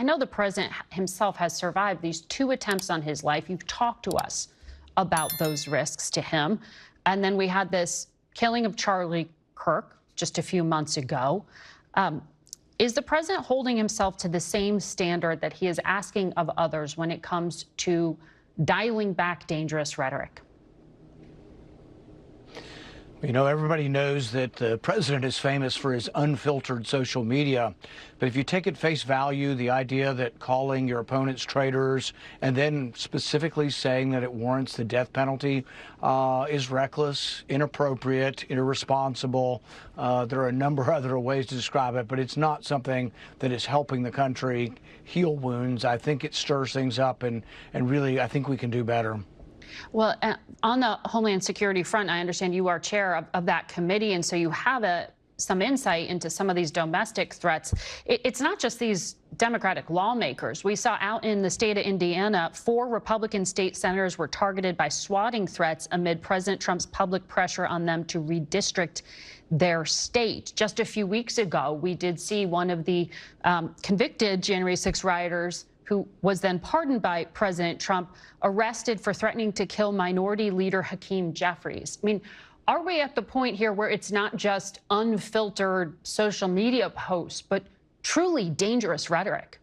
I know the president himself has survived these 2 attempts on his life. You've talked to us about those risks to him. And then we had this killing of Charlie Kirk just a few months ago. Is the president holding himself to the same standard that he is asking of others when it comes to dialing back dangerous rhetoric? You know, everybody knows that the president is famous for his unfiltered social media. But if you take at face value the idea that calling your opponents traitors and then specifically saying that it warrants the death penalty is reckless, inappropriate, irresponsible. There are a number of other ways to describe it, but it's not something that is helping the country heal wounds. I think it stirs things up, and really, I think we can do better. Well, on the Homeland Security front, I understand you are chair of that committee, and so you have some insight into some of these domestic threats. It's not just these Democratic lawmakers. We saw out in the state of Indiana, 4 Republican state senators were targeted by swatting threats amid President Trump's public pressure on them to redistrict their state. Just a few weeks ago, we did see one of the convicted January 6 rioters, who was then pardoned by President Trump, arrested for threatening to kill minority leader Hakeem Jeffries. I mean, are we at the point here where it's not just unfiltered social media posts, but truly dangerous rhetoric?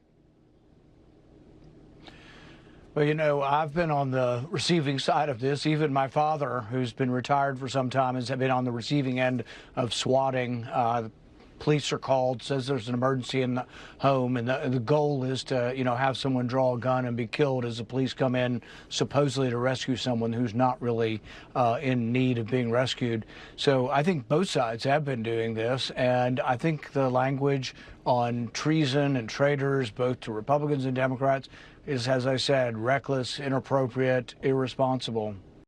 Well, you know, I've been on the receiving side of this. Even my father, who's been retired for some time, has been on the receiving end of swatting. Police are called, says there's an emergency in the home, and the goal is to, you know, have someone draw a gun and be killed as the police come in, supposedly to rescue someone who's not really in need of being rescued. So I think both sides have been doing this, and I think the language on treason and traitors, both to Republicans and Democrats, is, as I said, reckless, inappropriate, irresponsible.